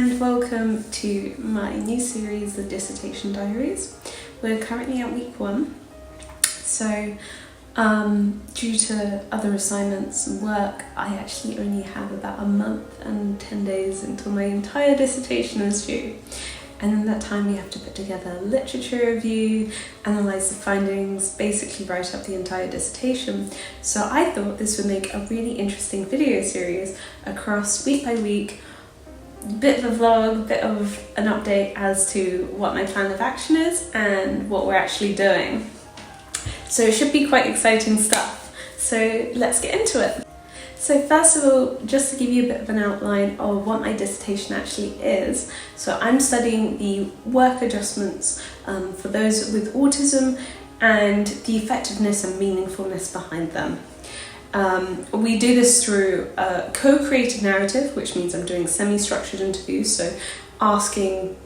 and welcome to my new series, the Dissertation Diaries. We're currently at week 1, so due to other assignments and work, I actually only have about a month and 10 days until my entire dissertation is due. And in that time we have to put together a literature review, analyse the findings, basically write up the entire dissertation. So I thought this would make a really interesting video series across week by week, a bit of a vlog, a bit of an update as to what my plan of action is and what we're actually doing. So it should be quite exciting stuff. So let's get into it. So first of all, just to give you a bit of an outline of what my dissertation actually is. So I'm studying the work adjustments for those with autism and the effectiveness and meaningfulness behind them. We do this through a co-created narrative, which means I'm doing semi-structured interviews, so asking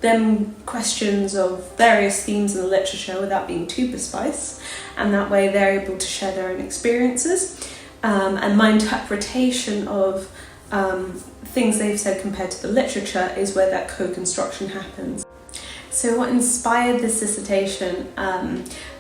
them questions of various themes in the literature without being too precise, and that way they're able to share their own experiences. And my interpretation of things they've said compared to the literature is where that co-construction happens. So what inspired this dissertation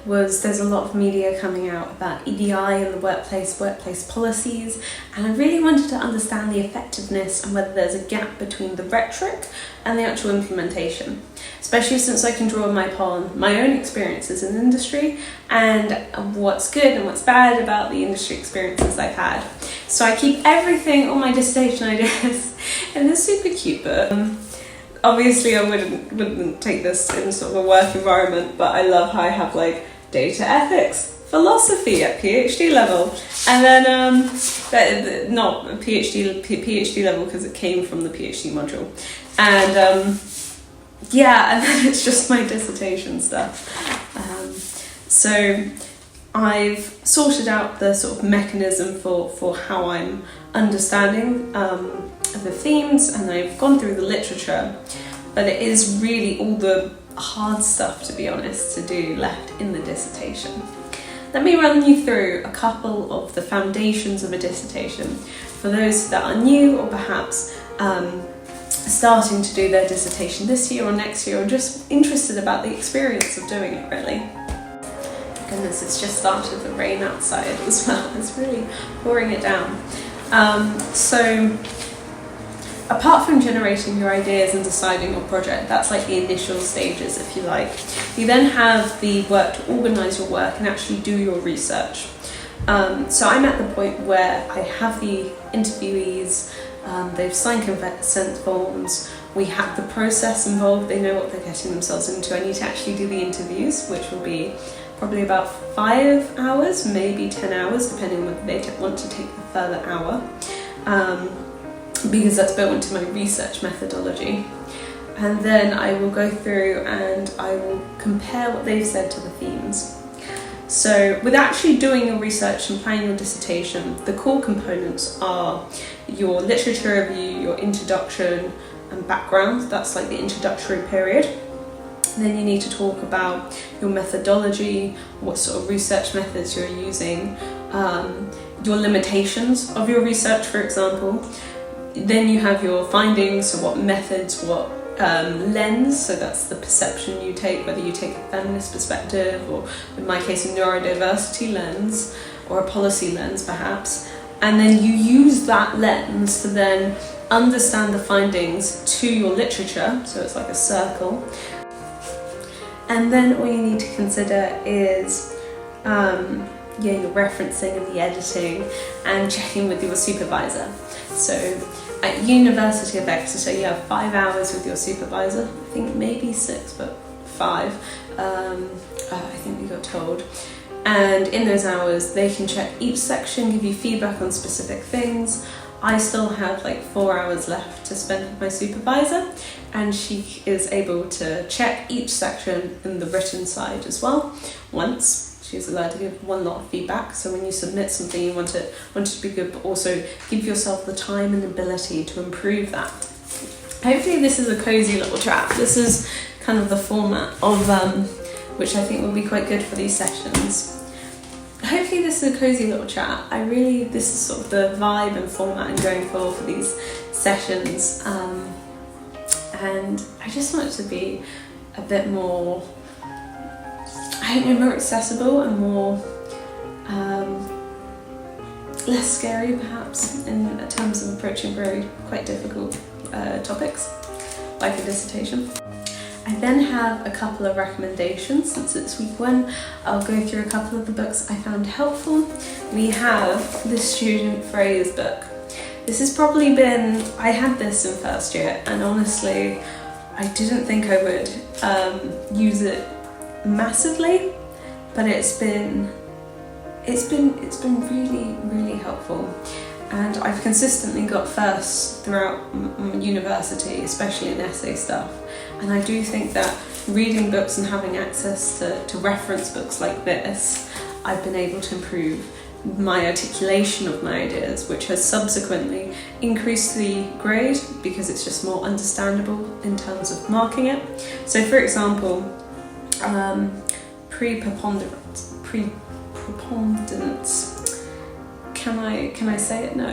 was there's a lot of media coming out about EDI in the workplace policies, and I really wanted to understand the effectiveness and whether there's a gap between the rhetoric and the actual implementation, especially since I can draw upon my own experiences in the industry and what's good and what's bad about the industry experiences I've had. So I keep everything, all my dissertation ideas in this super cute book. Obviously I wouldn't take this in sort of a work environment, but I love how I have like data ethics, philosophy at PhD level, and then not a PhD level because it came from the PhD module, and yeah, and then it's just my dissertation stuff. So I've sorted out the sort of mechanism for how I'm understanding the themes, and I've gone through the literature, but it is really all the hard stuff, to be honest, to do left in the dissertation. Let me run you through a couple of the foundations of a dissertation for those that are new or perhaps starting to do their dissertation this year or next year, or just interested about the experience of doing it, really. Goodness, it's just started to rain outside as well. It's really pouring it down. So apart from generating your ideas and deciding your project, that's like the initial stages, if you like. You then have the work to organise your work and actually do your research. So I'm at the point where I have the interviewees, they've signed consent forms, we have the process involved, they know what they're getting themselves into. I need to actually do the interviews, which will be probably about 5 hours, maybe 10 hours, depending on whether they want to take the further hour. Because that's built into my research methodology. And then I will go through and I will compare what they've said to the themes. So with actually doing your research and planning your dissertation, the core components are your literature review, your introduction and background. That's like the introductory period. Then you need to talk about your methodology, what sort of research methods you're using, your limitations of your research, for example. Then you have your findings, so what methods, what lens, so that's the perception you take, whether you take a feminist perspective or, in my case, a neurodiversity lens or a policy lens perhaps, and then you use that lens to then understand the findings to your literature, so it's like a circle. And then all you need to consider is your referencing and the editing and checking with your supervisor. So at University of Exeter you have 5 hours with your supervisor, I think maybe 6 but 5, I think we got told, and in those hours they can check each section, give you feedback on specific things. I still have like 4 hours left to spend with my supervisor, and she is able to check each section in the written side as well once. She's allowed to give one lot of feedback, so when you submit something you want it to be good, but also give yourself the time and ability to improve that. Hopefully this is a cozy little chat. This is kind of the format of which I think will be quite good for these sessions. Hopefully this is a cozy little chat. This is sort of the vibe and format I'm going for these sessions. and I just want it to be a bit more, I don't know, more accessible and more less scary perhaps in terms of approaching quite difficult topics like a dissertation. I then have a couple of recommendations. Since it's week 1, I'll go through a couple of the books I found helpful. We have the student phrase book. This has probably been, I had this in first year, and honestly I didn't think I would use it massively, but it's been really, really helpful, and I've consistently got firsts throughout university, especially in essay stuff. And I do think that reading books and having access to reference books like this, I've been able to improve my articulation of my ideas, which has subsequently increased the grade because it's just more understandable in terms of marking it. So for example, preponderance. Can I say it? No.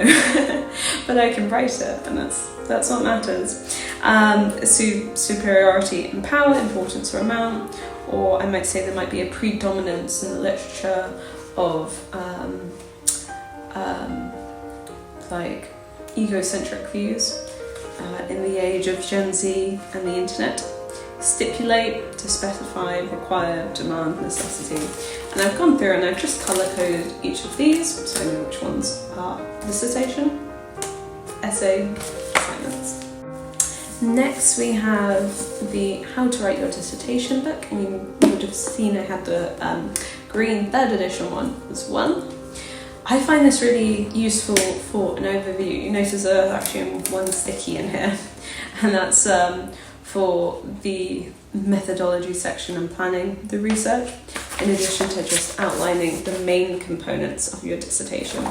But I can write it, and that's what matters. Superiority in power, importance or amount, or I might say there might be a predominance in the literature of like egocentric views in the age of Gen Z and the internet. Stipulate, to specify, require, demand, necessity. And I've gone through and I've just colour-coded each of these, so I know which ones are dissertation, essay, assignments. Next we have the How to Write Your Dissertation book, and you would have seen I had the green 3rd edition one as well. I find this really useful for an overview. You notice there's actually one sticky in here, and that's for the methodology section and planning the research, in addition to just outlining the main components of your dissertation.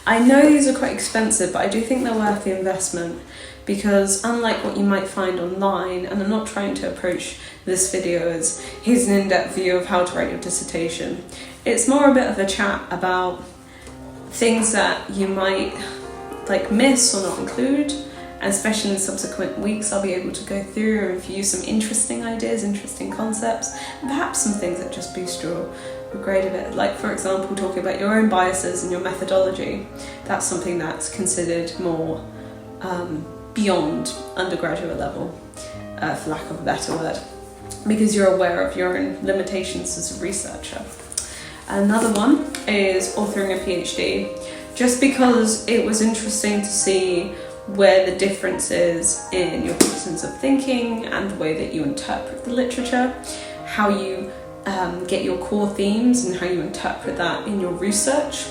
I know these are quite expensive, but I do think they're worth the investment, because unlike what you might find online, and I'm not trying to approach this video as here's an in-depth view of how to write your dissertation, it's more a bit of a chat about things that you might miss or not include. And especially in subsequent weeks, I'll be able to go through and review some interesting ideas, interesting concepts, and perhaps some things that just boost your grade a bit. Like, for example, talking about your own biases and your methodology. That's something that's considered more beyond undergraduate level, for lack of a better word, because you're aware of your own limitations as a researcher. Another one is authoring a PhD, just because it was interesting to see where the difference is in your patterns of thinking and the way that you interpret the literature, how you get your core themes and how you interpret that in your research.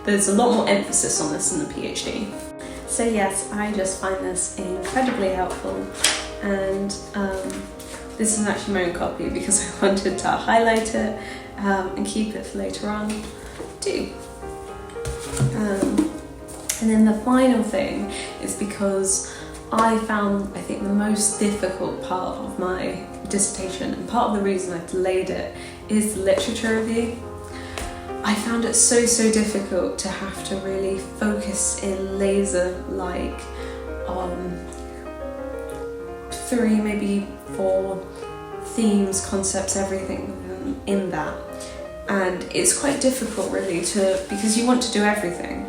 There's a lot more emphasis on this in the PhD. So yes, I just find this incredibly helpful, and this is actually my own copy because I wanted to highlight it and keep it for later on too. And then the final thing is because I found, I think, the most difficult part of my dissertation, and part of the reason I delayed it, is the literature review. I found it so difficult to have to really focus in laser-like on 3, maybe 4 themes, concepts, everything in that. And it's quite difficult really because you want to do everything,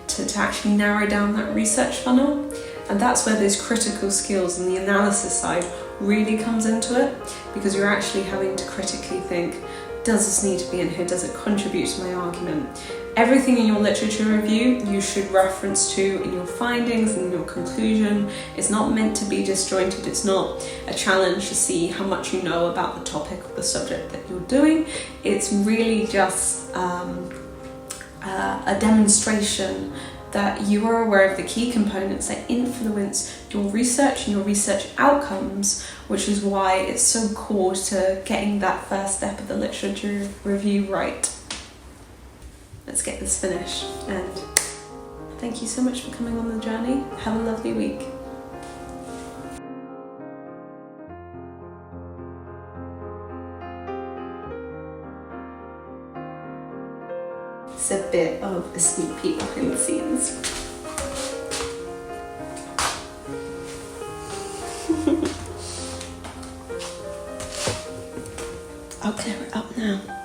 to actually narrow down that research funnel. And that's where those critical skills and the analysis side really comes into it, because you're actually having to critically think, does this need to be in here? Does it contribute to my argument? Everything in your literature review you should reference to in your findings and your conclusion. It's not meant to be disjointed. It's not a challenge to see how much you know about the topic or the subject that you're doing. It's really just a demonstration that you are aware of the key components that influence your research and your research outcomes, which is why it's so core to getting that first step of the literature review right. Let's get this finished, and thank you so much for coming on the journey. Have a lovely week. It's a bit of a sneak peek behind the scenes. I'll clear it up now.